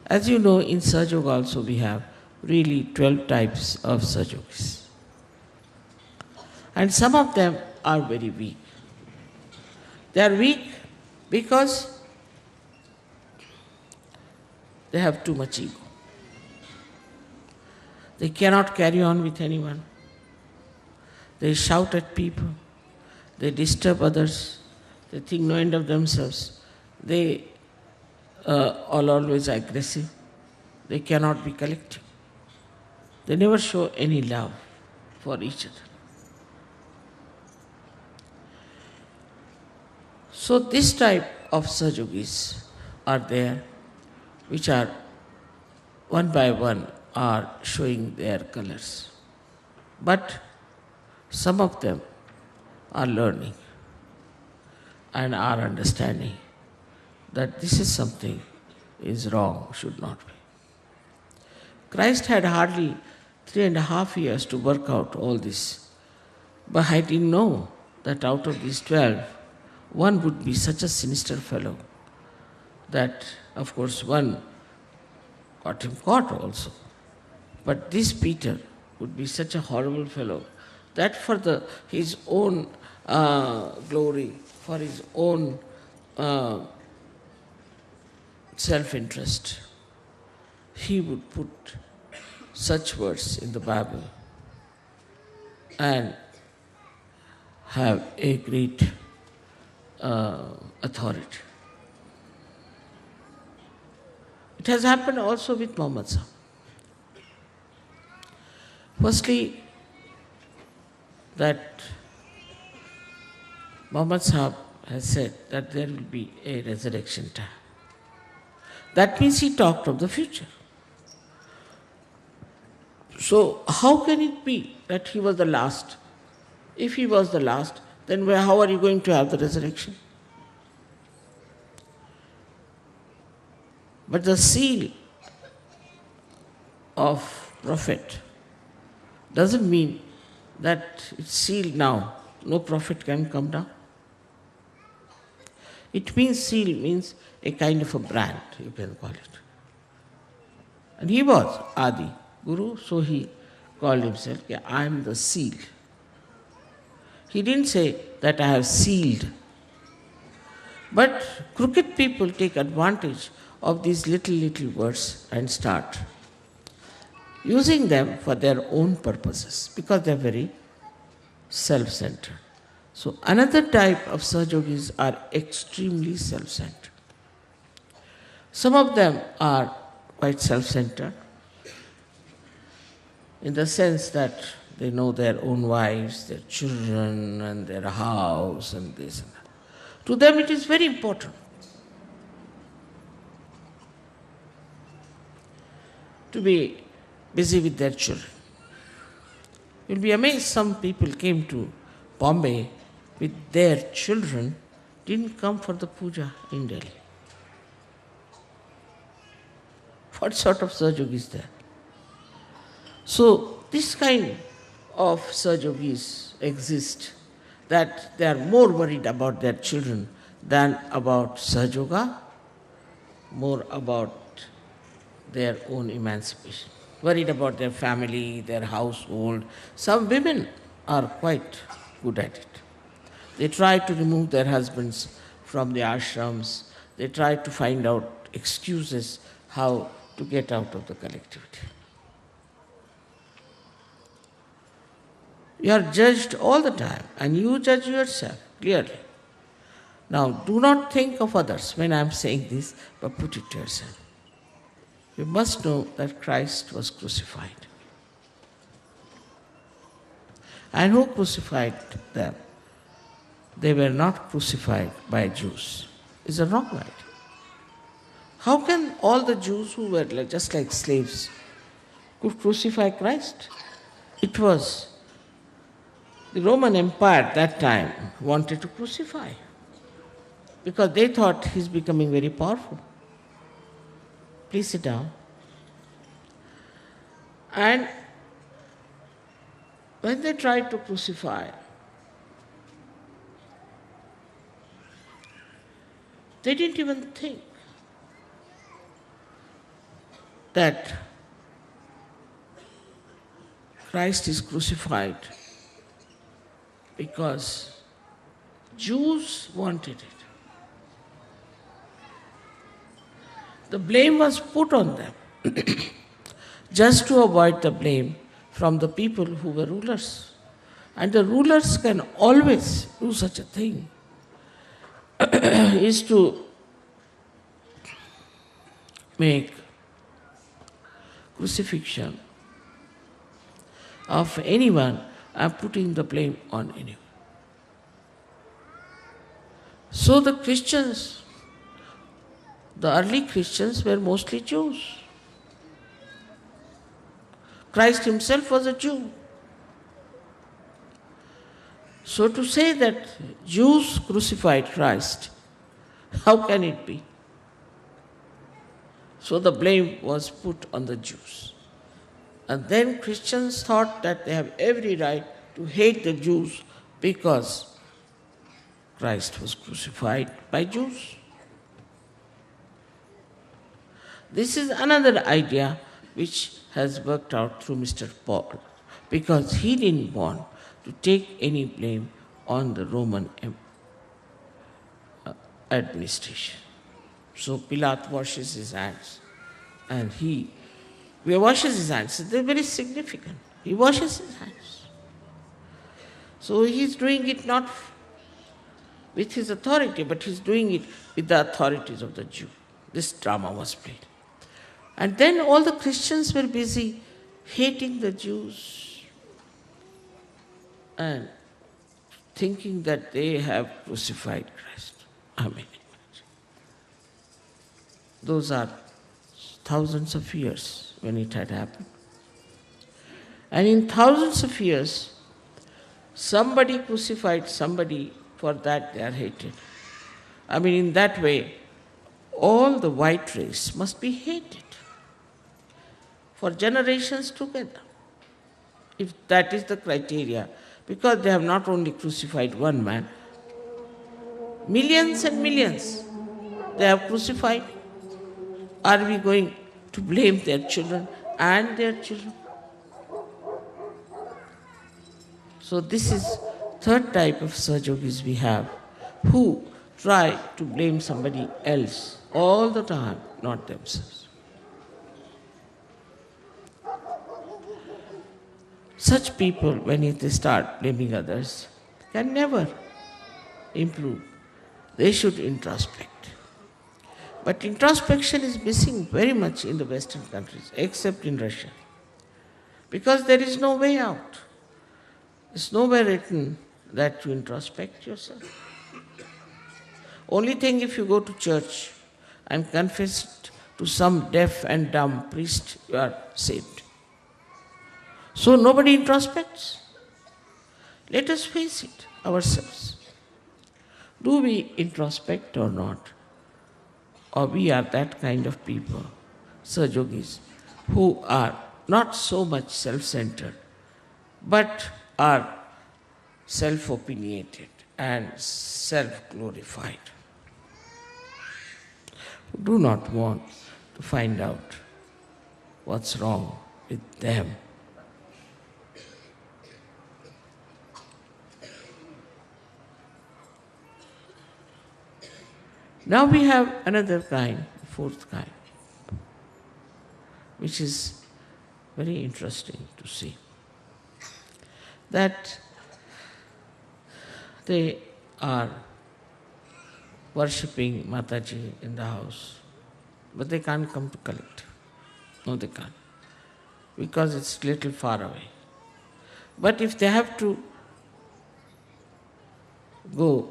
As you know, in Sahaja also we have really 12 types of Sahajogis. And some of them are very weak. They are weak because they have too much ego. They cannot carry on with anyone. They shout at people. They disturb others. They think no end of themselves. They are always aggressive. They cannot be collective. They never show any love for each other. So this type of Sahajogis are there, which are one by one are showing their colors. But some of them are learning and are understanding that this is something is wrong, should not be. Christ had hardly 3.5 years to work out all this, but I didn't know that out of these 12, one would be such a sinister fellow that, of course, one got him caught also. But this Peter would be such a horrible fellow that for his own glory, for his own self-interest, he would put such words in the Bible and have a great authority. It has happened also with Muhammad Sahib. Firstly, that Muhammad Sahib has said that there will be a resurrection time. That means he talked of the future. So how can it be that he was the last? If he was the last, then how are you going to have the resurrection? But the seal of prophet doesn't mean that it's sealed now, no prophet can come down. It means seal means a kind of a brand, you can call it. And he was Adi Guru, so he called himself, I am the seal. He didn't say that I have sealed. But crooked people take advantage of these little words and start using them for their own purposes because they are very self-centered. So another type of Sahajogis are extremely self-centered. Some of them are quite self-centered in the sense that they know their own wives, their children, and their house, and this and that. To them it is very important to be busy with their children. You'll be amazed, some people came to Bombay with their children, didn't come for the puja in Delhi. What sort of Sahaja is there? So this kind of Sahajogis exist, that they are more worried about their children than about Sahajoga, more about their own emancipation, worried about their family, their household. Some women are quite good at it. They try to remove their husbands from the ashrams. They try to find out excuses how to get out of the collectivity. You are judged all the time, and you judge yourself clearly. Now, do not think of others when I am saying this, but put it to yourself. You must know that Christ was crucified. And who crucified them? They were not crucified by Jews. It's a wrong idea. How can all the Jews who were just like slaves could crucify Christ? It was The Roman Empire at that time wanted to crucify because they thought he's becoming very powerful. Please sit down. And when they tried to crucify, they didn't even think that Christ is crucified because Jews wanted it. The blame was put on them just to avoid the blame from the people who were rulers. And the rulers can always do such a thing, is to make crucifixion of anyone and putting the blame on anyone. So the Christians, the early Christians were mostly Jews. Christ himself was a Jew. So to say that Jews crucified Christ, how can it be? So the blame was put on the Jews. And then Christians thought that they have every right to hate the Jews because Christ was crucified by Jews. This is another idea which has worked out through Mr. Paul, because he didn't want to take any blame on the Roman administration. So Pilate washes his hands, and he washes his hands. They're very significant. He washes his hands. So he's doing it not with his authority, but he's doing it with the authorities of the Jew. This drama was played. And then all the Christians were busy hating the Jews and thinking that they have crucified Christ. Amen. Those are thousands of years when it had happened. And in thousands of years, somebody crucified somebody, for that they are hated. I mean, in that way, all the white race must be hated for generations together, if that is the criteria, because they have not only crucified one man, millions and millions they have crucified. Are we going to blame their children and their children? So this is third type of Sahajogis we have, who try to blame somebody else all the time, not themselves. Such people, when they start blaming others, can never improve. They should introspect. But introspection is missing very much in the Western countries, except in Russia. Because there is no way out. It's nowhere written that you introspect yourself. Only thing, if you go to church and confess to some deaf and dumb priest, you are saved. So nobody introspects. Let us face it ourselves. Do we introspect or not? Or we are that kind of people, Sahajogis, who are not so much self-centered, but are self-opinionated and self-glorified. Who do not want to find out what's wrong with them. Now we have another kind, fourth kind, which is very interesting to see. That they are worshipping Mataji in the house, but they can't come to collect. No, they can't, because it's a little far away. But if they have to go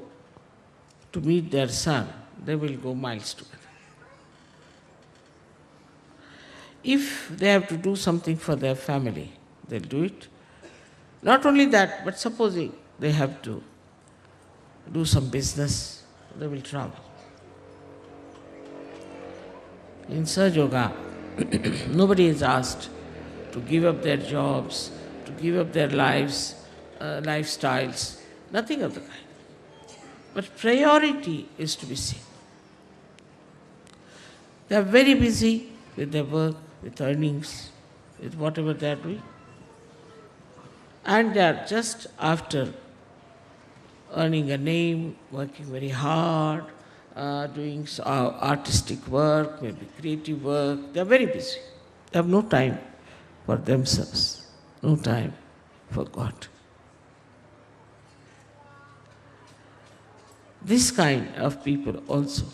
to meet their son, they will go miles together. If they have to do something for their family, they'll do it. Not only that, but supposing they have to do some business, they will travel. In Sahaja Yoga, nobody is asked to give up their jobs, to give up their lives, lifestyles, nothing of the kind. But priority is to be seen. They are very busy with their work, with earnings, with whatever they are doing. And they are just after earning a name, working very hard, doing artistic work, maybe creative work. They are very busy. They have no time for themselves, no time for God. This kind of people also,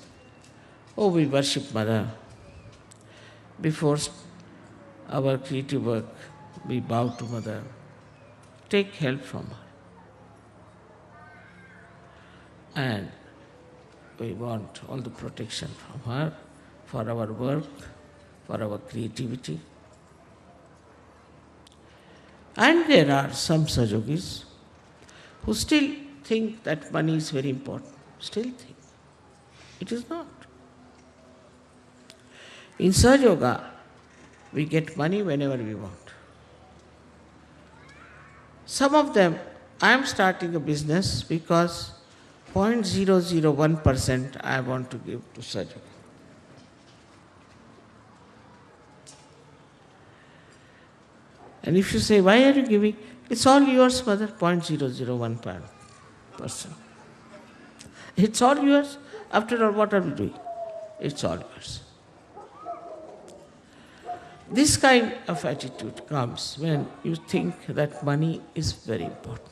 we worship Mother. Before our creative work, we bow to Mother. Take help from her. And we want all the protection from her for our work, for our creativity. And there are some Sahajogis who still think that money is very important. Still think. It is not. In Sahaja Yoga, we get money whenever we want. Some of them, I am starting a business because 0.001% I want to give to Sahaja Yoga. And if you say, why are you giving? It's all yours, Mother, 0.001%. It's all yours. After all, what are we doing? It's all yours. This kind of attitude comes when you think that money is very important.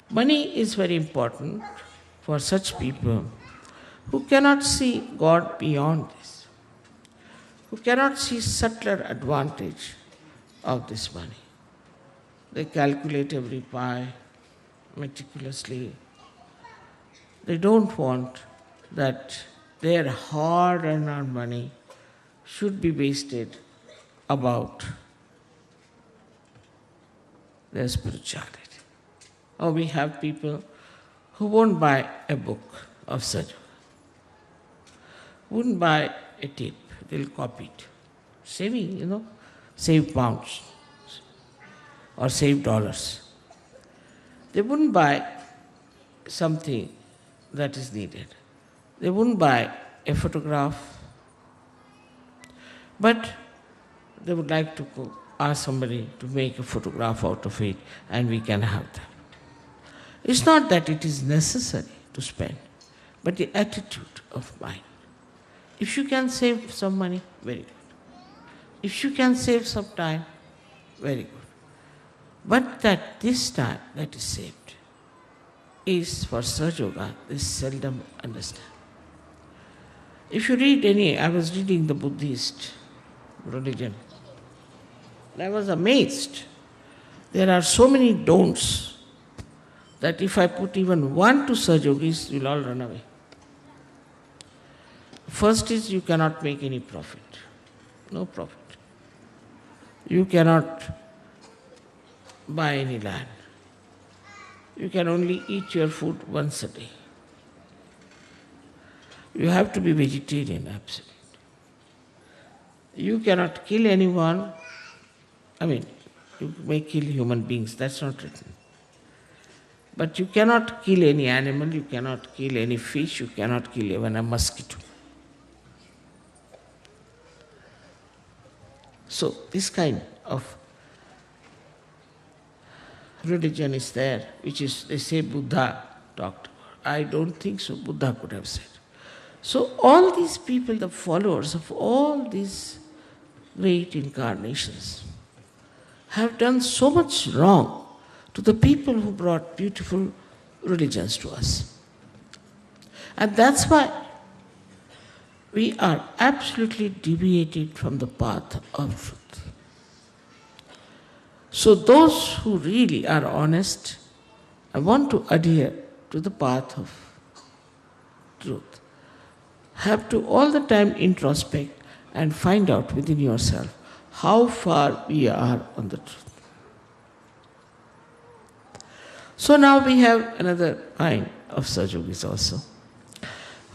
Money is very important for such people who cannot see God beyond this, who cannot see subtler advantage of this money. They calculate every pie meticulously. They don't want that their hard-earned money should be wasted about their spirituality. Or we have people who won't buy a book of Sahaja, won't buy a tape, they'll copy it. Saving, save pounds or save dollars. They wouldn't buy something that is needed. They wouldn't buy a photograph, but they would like to ask somebody to make a photograph out of it and we can have that. It's not that it is necessary to spend, but the attitude of mind. If you can save some money, very good. If you can save some time, very good. But that this time that is saved is for Sahaja Yoga, they seldom understand. If you read I was reading the Buddhist religion, and I was amazed. There are so many don'ts that if I put even one to Sahajogis, you'll all run away. First is you cannot make any profit. No profit. You cannot buy any land. You can only eat your food once a day. You have to be vegetarian, absolutely. You cannot kill anyone. You may kill human beings, that's not written. But you cannot kill any animal, you cannot kill any fish, you cannot kill even a mosquito. So this kind of religion is there, which is, they say Buddha talked about. I don't think so, Buddha could have said. So all these people, the followers of all these great incarnations, have done so much wrong to the people who brought beautiful religions to us. And that's why we are absolutely deviated from the path of truth. So those who really are honest and want to adhere to the path of truth have to all the time introspect and find out within yourself how far we are on the truth. So now we have another kind of Sajogis also,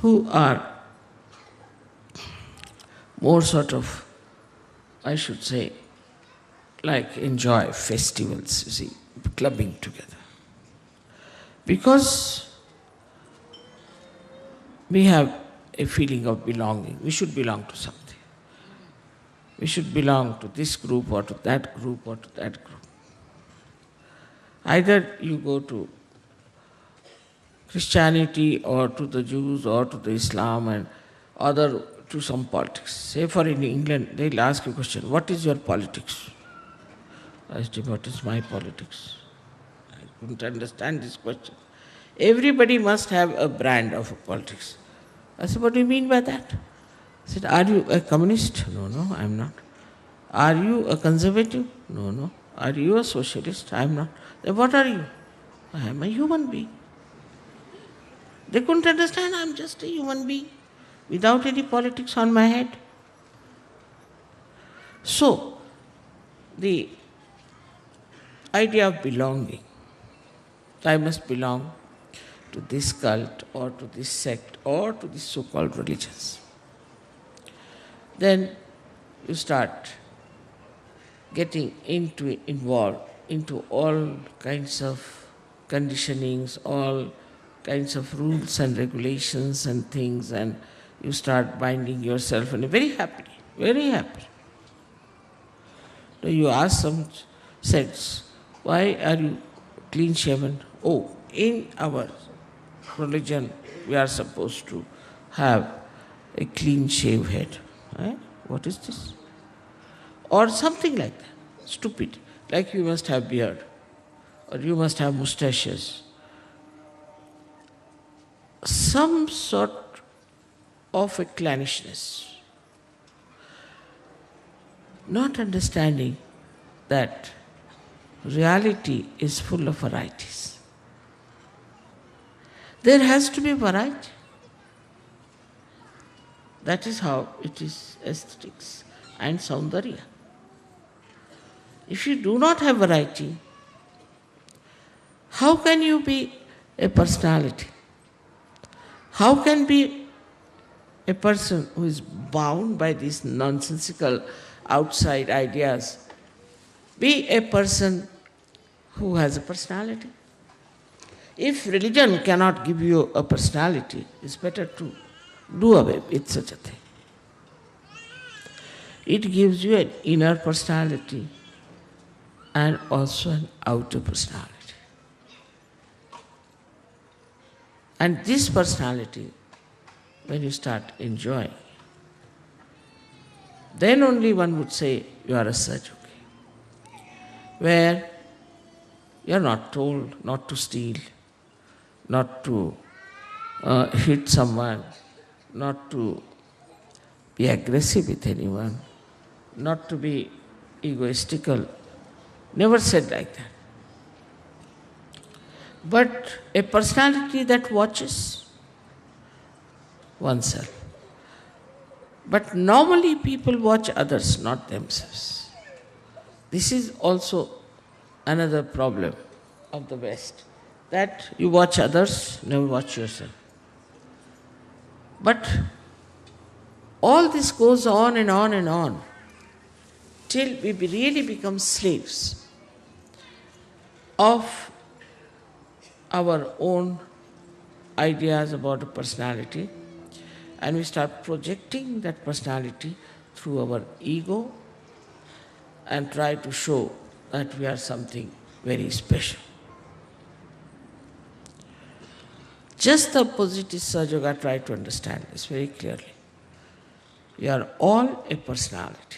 who are more sort of, I should say, like enjoy festivals, you see, clubbing together. Because we have a feeling of belonging. We should belong to something. We should belong to this group or to that group or to that group. Either you go to Christianity or to the Jews or to the Islam and other to some politics. Say for in England, they'll ask you a question, what is your politics? I said, what is my politics? I couldn't understand this question. Everybody must have a brand of politics. I said, what do you mean by that? I said, are you a communist? No, no, I'm not. Are you a conservative? No, no. Are you a socialist? I'm not. Then what are you? I am a human being. They couldn't understand, I'm just a human being without any politics on my head. So, the idea of belonging, I must belong to this cult or to this sect or to these so-called religions. Then you start getting involved into all kinds of conditionings, all kinds of rules and regulations and things, and you start binding yourself and very happily, very happy. So you ask some sects, why are you clean shaven? Oh, in our religion we are supposed to have a clean shave head. Eh? What is this? Or something like that, stupid. Like you must have beard, or you must have moustaches. Some sort of a clannishness. Not understanding that reality is full of varieties. There has to be variety. That is how it is aesthetics and Saundarya. If you do not have variety, how can you be a personality? How can be a person who is bound by these nonsensical outside ideas be a person who has a personality? If religion cannot give you a personality, it's better to do away with such a thing. It gives you an inner personality and also an outer personality. And this personality, when you start enjoying, then only one would say you are a Sahaja, where you are not told not to steal, not to hit someone, not to be aggressive with anyone, not to be egoistical. Never said like that. But a personality that watches oneself. But normally people watch others, not themselves. This is also another problem of the West, that you watch others, never watch yourself. But all this goes on and on and on till we really become slaves of our own ideas about a personality, and we start projecting that personality through our ego and try to show that we are something very special. Just the opposite is Sahaja try to understand this very clearly. We are all a personality.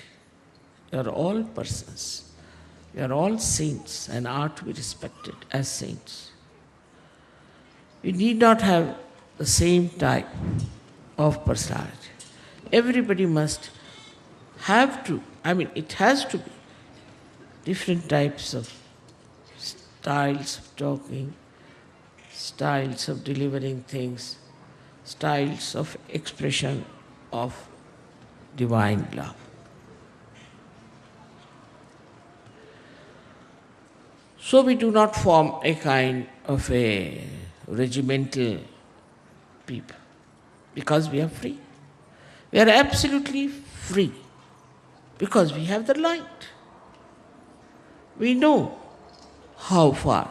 We are all persons. We are all saints and are to be respected as saints. We need not have the same type of personality. Everybody must have to, it has to be different types of styles of talking, styles of delivering things, styles of expression of divine love. So we do not form a kind of a regimental people because we are free. We are absolutely free because we have the light. We know how far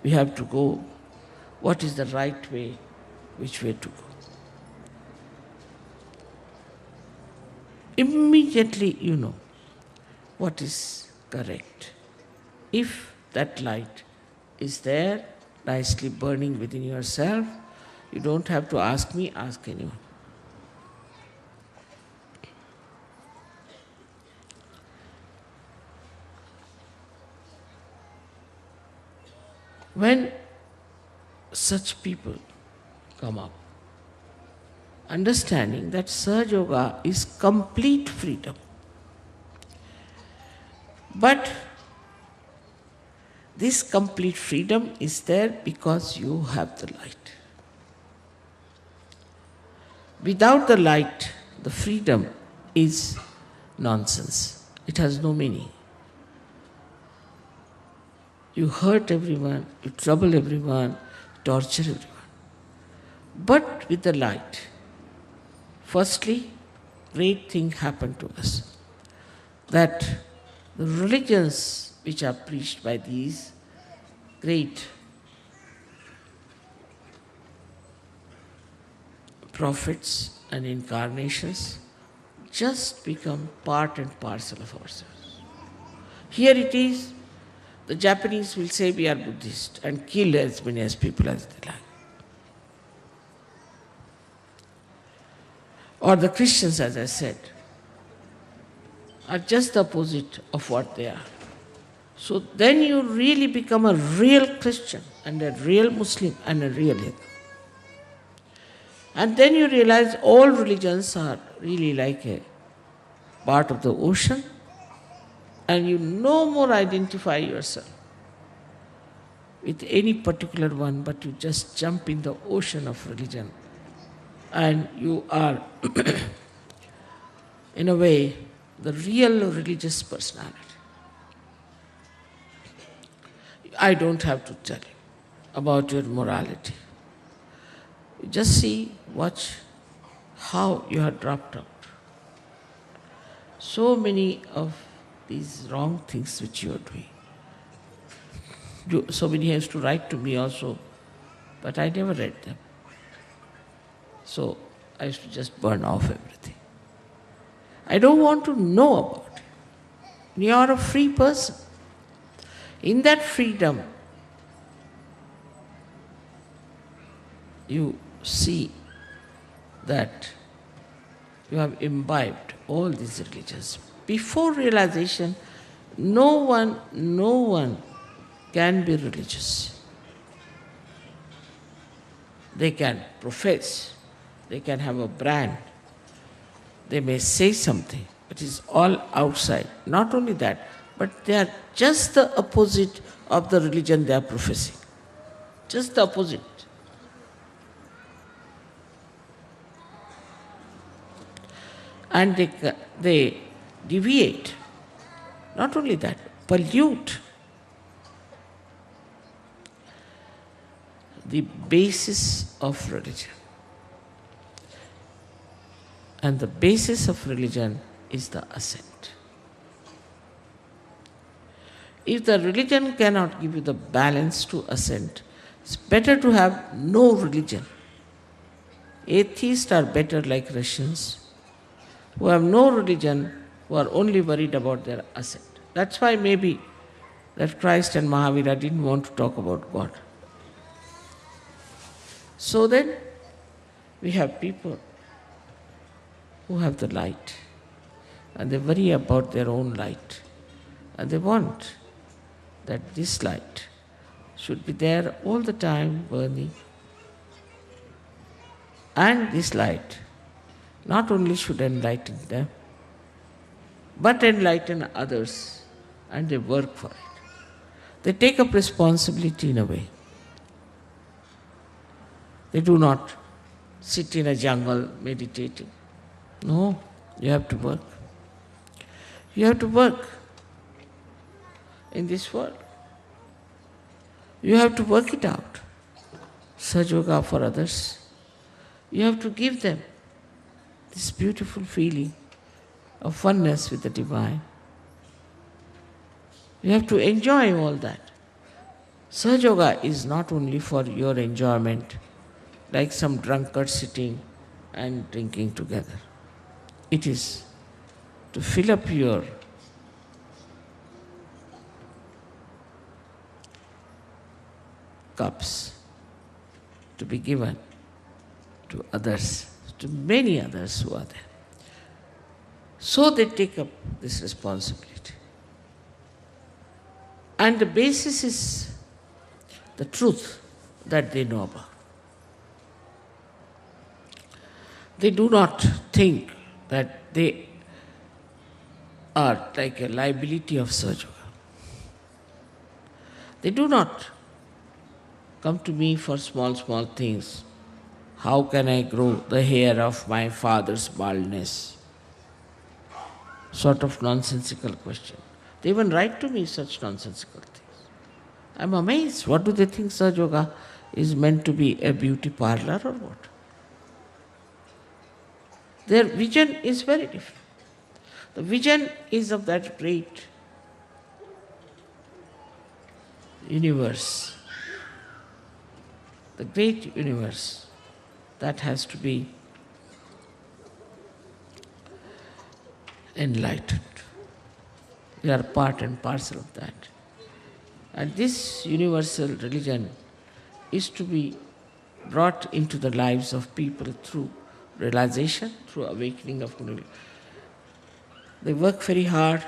we have to go, what is the right way, which way to go. Immediately you know what is correct. If that light is there, nicely burning within yourself, you don't have to ask me, ask anyone. When such people come up, understanding that Sahaja Yoga is complete freedom. But this complete freedom is there because you have the light. Without the light, the freedom is nonsense. It has no meaning. You hurt everyone, you trouble everyone, torture everyone. But with the light, firstly, great thing happened to us. That the religions which are preached by these great prophets and incarnations just become part and parcel of ourselves. Here it is, the Japanese will say we are Buddhist and kill as many as people as they like. Or the Christians, as I said, are just the opposite of what they are. So then you really become a real Christian and a real Muslim and a real Hindu. And then you realize all religions are really like a part of the ocean, and you no more identify yourself with any particular one, but you just jump in the ocean of religion. And you are, in a way, the real religious personality. I don't have to tell you about your morality. You just see, watch how you are dropped out. So many of these wrong things which you are doing. So many has to write to me also, but I never read them. So I used to just burn off everything. I don't want to know about it. You are a free person. In that freedom, you see that you have imbibed all these religions. Before realization, no one can be religious. They can profess, they can have a brand, they may say something, but it's all outside. Not only that, but they are just the opposite of the religion they are professing. Just the opposite. And they deviate. Not only that, pollute the basis of religion. And the basis of religion is the ascent. If the religion cannot give you the balance to ascent, it's better to have no religion. Atheists are better like Russians, who have no religion, who are only worried about their ascent. That's why maybe that Christ and Mahavira didn't want to talk about God. So then, we have people who have the light, and they worry about their own light, and they want that this light should be there all the time burning. And this light not only should enlighten them, but enlighten others, and they work for it. They take up responsibility in a way. They do not sit in a jungle meditating. No, you have to work. You have to work in this world. You have to work it out. Sahaja for others. You have to give them this beautiful feeling of oneness with the divine. You have to enjoy all that. Sahaja is not only for your enjoyment, like some drunkard sitting and drinking together. It is to fill up your cups to be given to others, to many others who are there. So they take up this responsibility. And the basis is the truth that they know about. They do not think that they are like a liability of Sahaja. They do not come to me for small things. How can I grow the hair of my father's baldness? Sort of nonsensical question. They even write to me such nonsensical things. I'm amazed. What do they think Sahaja is meant to be, a beauty parlor or what? Their vision is very different. The vision is of that great universe. The great universe that has to be enlightened. We are part and parcel of that. And this universal religion is to be brought into the lives of people through realization, through awakening of Kundalini. They work very hard,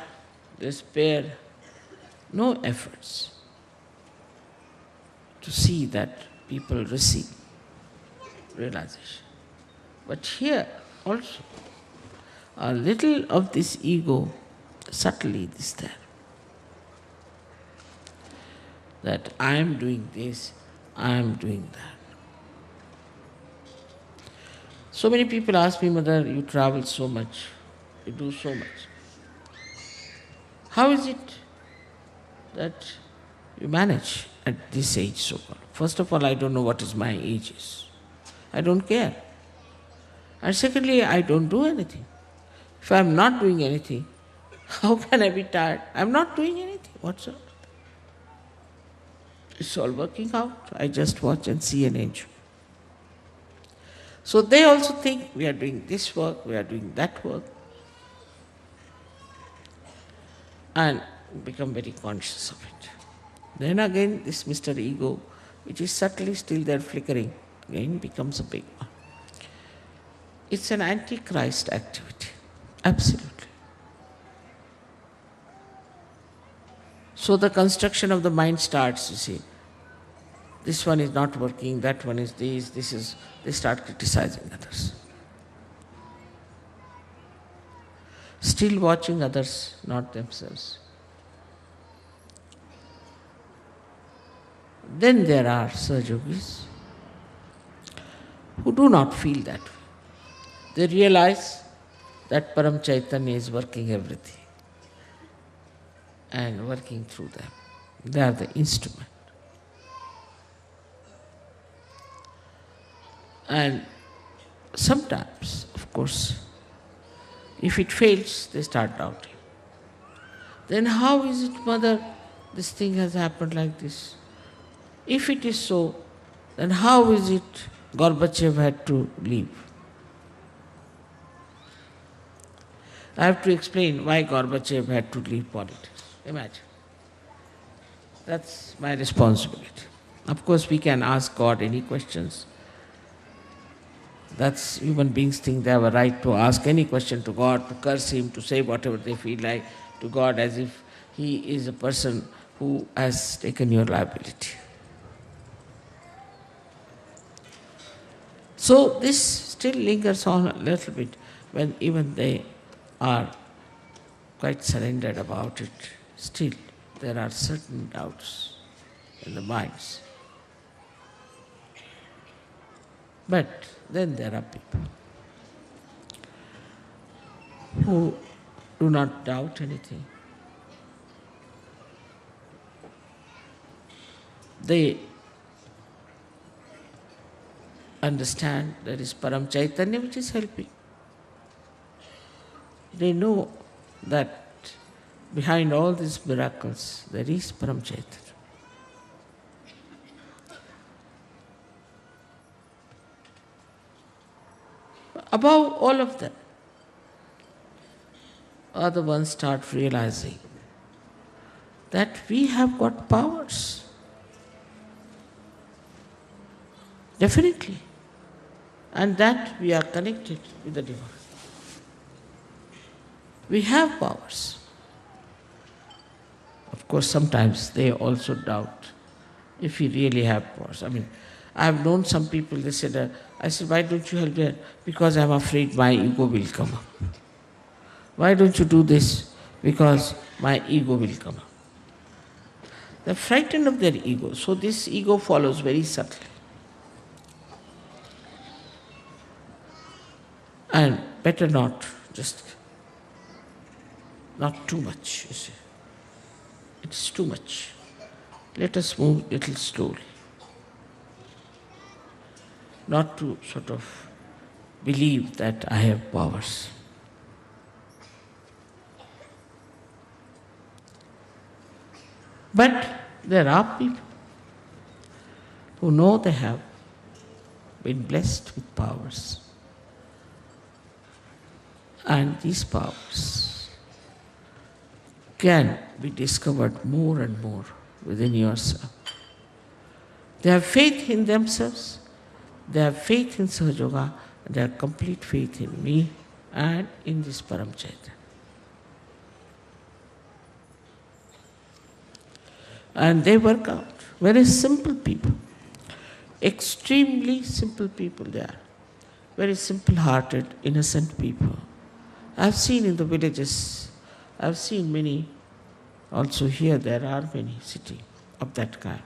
they spare no efforts to see that people receive realization. But here also, a little of this ego subtly is there. That I am doing this, I am doing that. So many people ask me, Mother, you travel so much, you do so much. How is it that you manage at this age so-called? First of all, I don't know what is my age is. I don't care. And secondly, I don't do anything. If I am not doing anything, how can I be tired? I am not doing anything whatsoever. It's all working out. I just watch and see and enjoy. So they also think we are doing this work, we are doing that work, and become very conscious of it. Then again, this Mr. Ego, which is subtly still there flickering, again becomes a big one. It's an antichrist activity, absolutely. So the construction of the mind starts, you see. This one is not working, that one is this is, they start criticizing others. Still watching others, not themselves. Then there are Yogis who do not feel that way. They realize that Param Chaitanya is working everything and working through them. They are the instrument. And sometimes, of course, if it fails, they start doubting. Then how is it, Mother, this thing has happened like this? If it is so, then how is it Gorbachev had to leave? I have to explain why Gorbachev had to leave politics. Imagine. That's my responsibility. Of course, we can ask God any questions. That's human beings think they have a right to ask any question to God, to curse Him, to say whatever they feel like to God as if He is a person who has taken your liability. So this still lingers on a little bit when even they are quite surrendered about it. Still, there are certain doubts in the minds. But then there are people who do not doubt anything. They understand there is Param Chaitanya which is helping. They know that behind all these miracles there is Param Chaitanya. Above all of them, other ones start realizing that we have got powers. Definitely. And that we are connected with the divine. We have powers. Of course, sometimes they also doubt if we really have powers. I mean, I have known some people, they said, I said, why don't you help me? Because I'm afraid my ego will come up. Why don't you do this? Because my ego will come up. They're frightened of their ego, so this ego follows very subtly. And better not, just not too much, you see. It's too much. Let us move a little slowly. Not to sort of believe that I have powers. But there are people who know they have been blessed with powers. And these powers can be discovered more and more within yourself. They have faith in themselves, they have faith in Sahaja Yoga, and they have complete faith in me and in this Param Chaitanya. And they work out. Very simple people. Extremely simple people they are. Very simple-hearted, innocent people. I've seen in the villages, I've seen many, also here there are many sitting of that kind.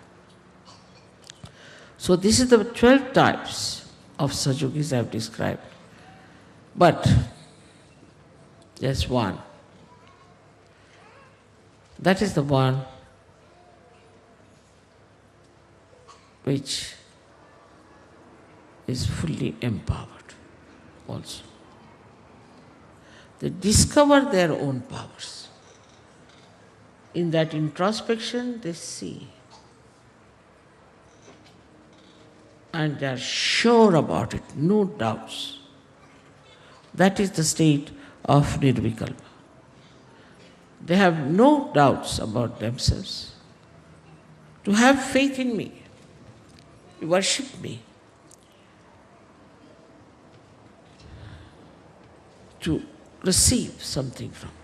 So this is the 12 types of Sajogis I have described. But there's one. That is the one which is fully empowered also. They discover their own powers. In that introspection, they see. And they are sure about it, no doubts. That is the state of Nirvikalpa. They have no doubts about themselves. To have faith in me, you worship me, to receive something from me.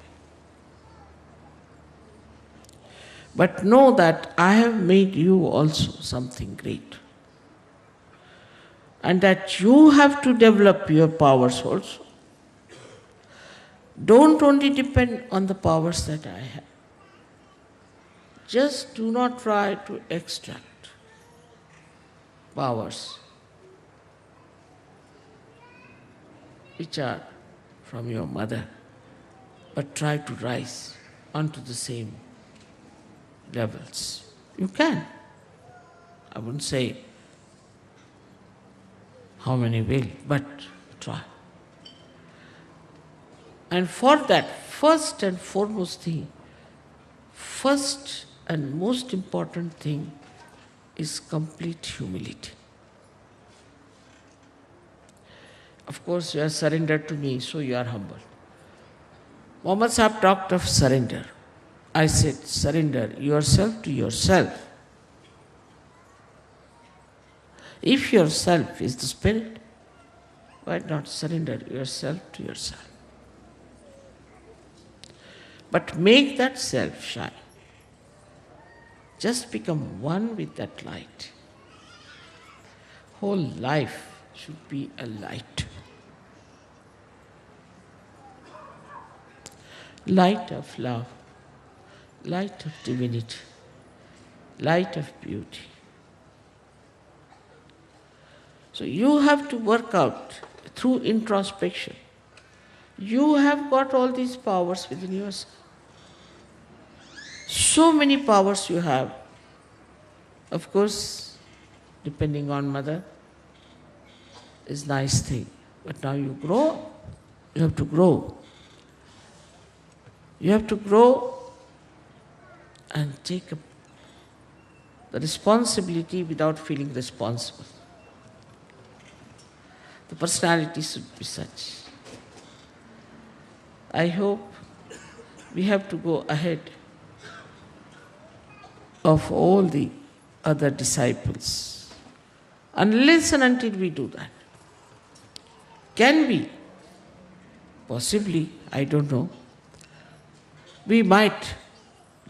But know that I have made you also something great. And that you have to develop your powers also. Don't only depend on the powers that I have. Just do not try to extract powers which are from your mother, but try to rise onto the same levels. You can. I wouldn't say how many will, but try. And for that, first and foremost thing, first and most important thing is complete humility. Of course, you are surrendered to me, so you are humble. Muhammad Sahib talked of surrender. I said, surrender yourself to yourself. If yourself is the spirit, why not surrender yourself to yourself? But make that self shine. Just become one with that light. Whole life should be a light. Light of love, light of divinity, light of beauty. So you have to work out through introspection. You have got all these powers within yourself. So many powers you have. Of course, depending on mother is nice thing. But now you grow, you have to grow. You have to grow and take up the responsibility without feeling responsible. The personality should be such. I hope we have to go ahead of all the other disciples. Unless and until we do that. Can we? Possibly, I don't know. We might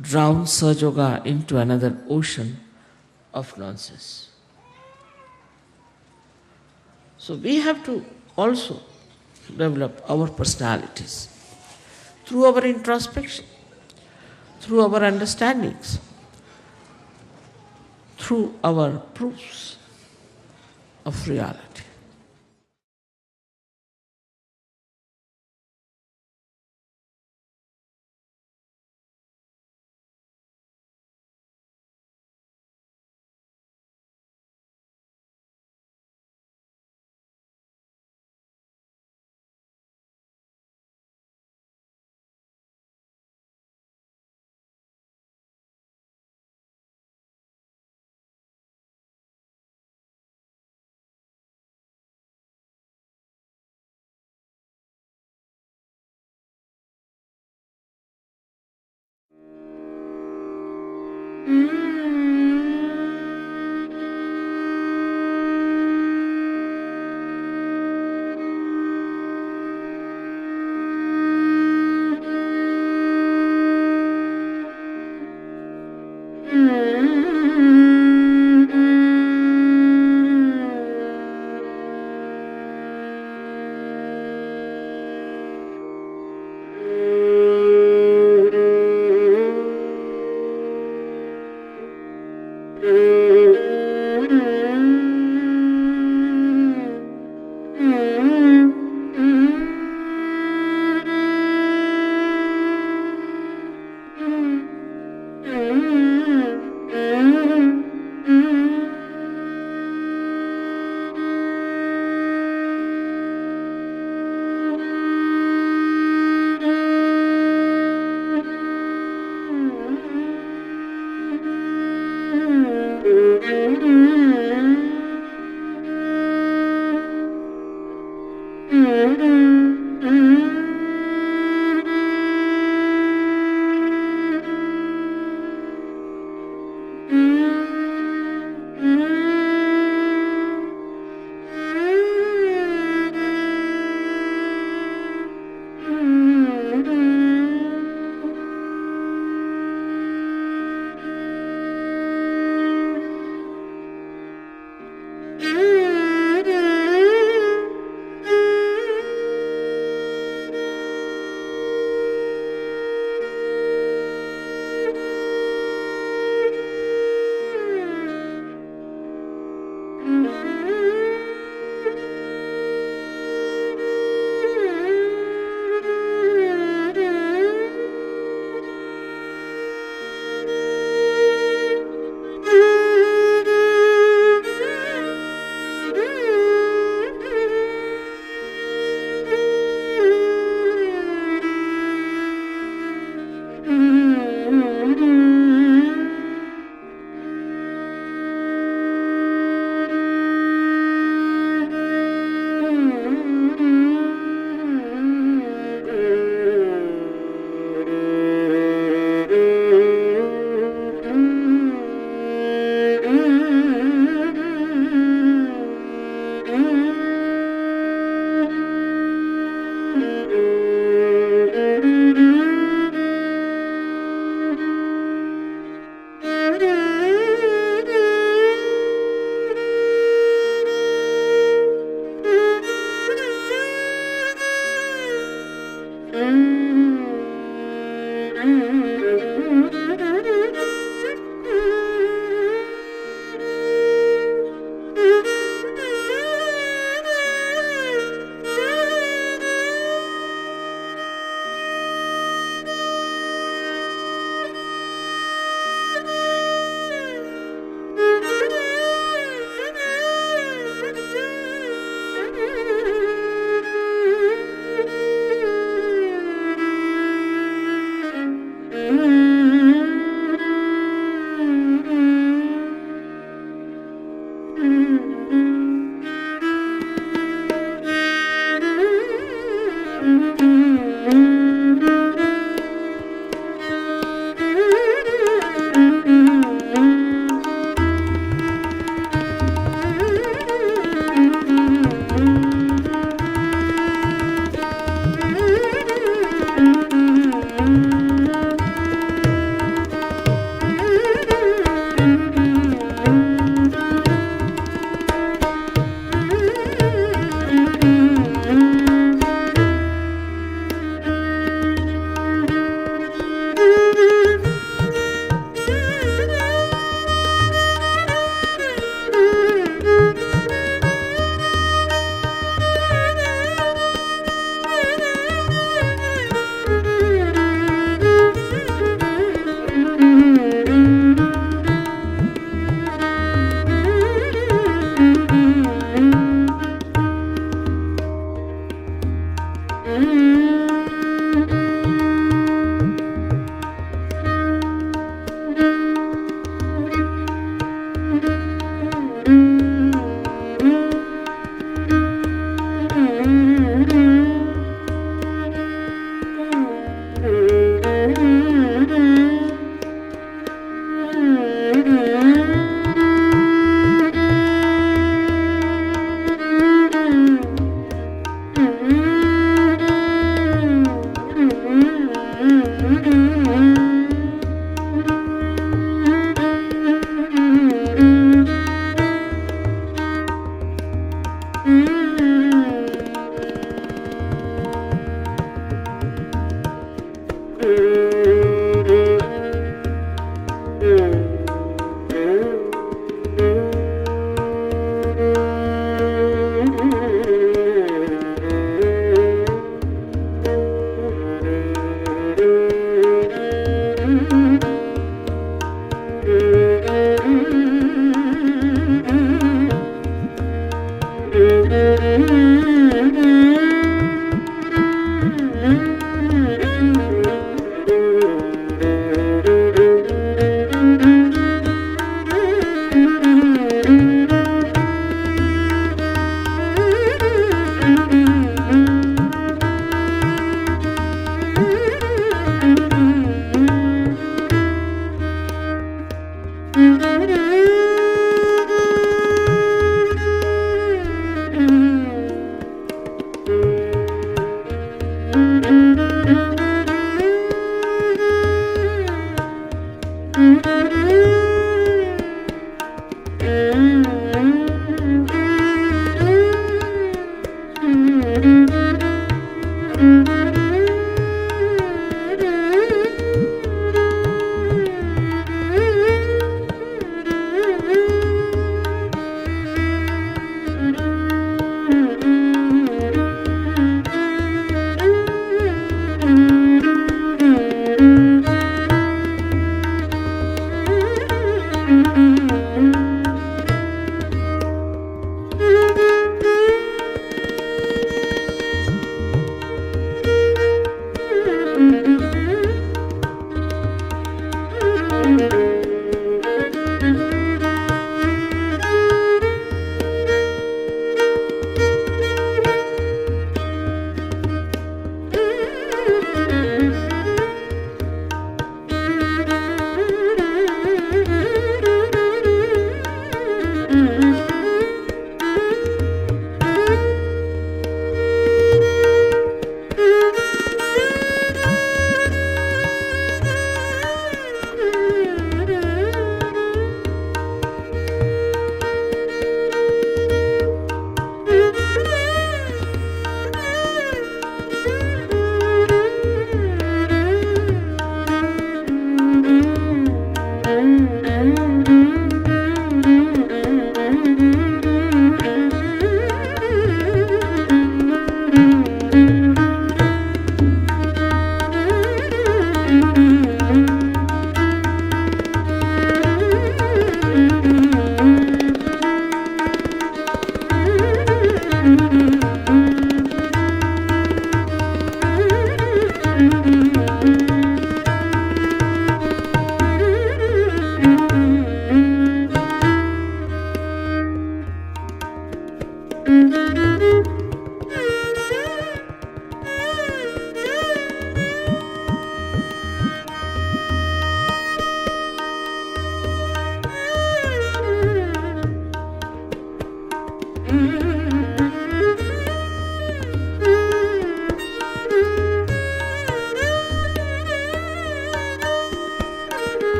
drown Sahaja into another ocean of nonsense. So we have to also develop our personalities through our introspection, through our understandings, through our proofs of reality.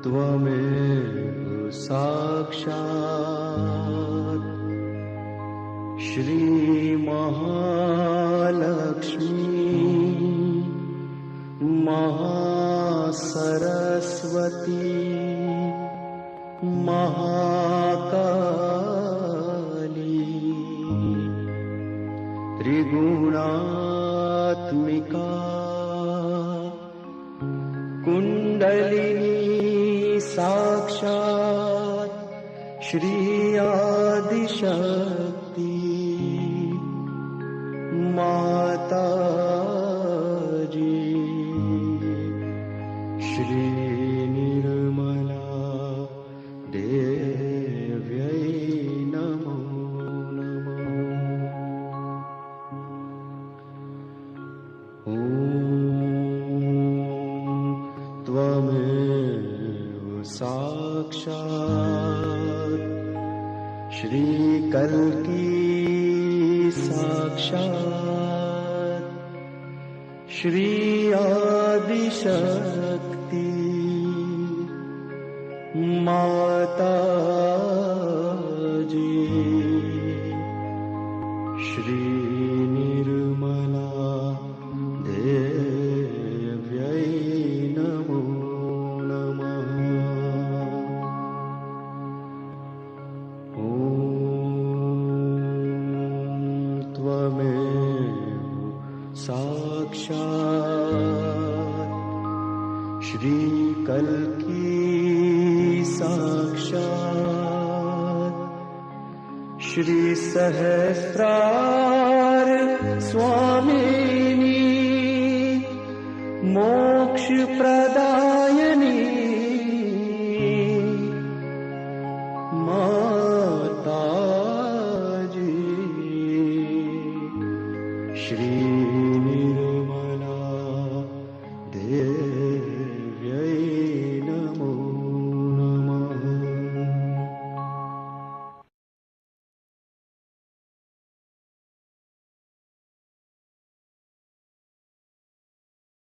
त्वमेव साक्षात् श्री महालक्ष्मी महासरस्वती महाकाली त्रिगुणात्मिका कुण्डलिनी साक्षात् श्री आदिशक्ति माताजी श्री निर्मला देव्यै नमो नमः। ॐ त्वमेव साक्षात् श्री कल्की साक्षात् श्री आदिशक्ति माताजी श्री निर्मला देव्यै नमो नमः। ॐ त्वमेव साक्षात् श्री कल्की साक्षात् श्री सहस्रार स्वामिनी मोक्ष प्रदा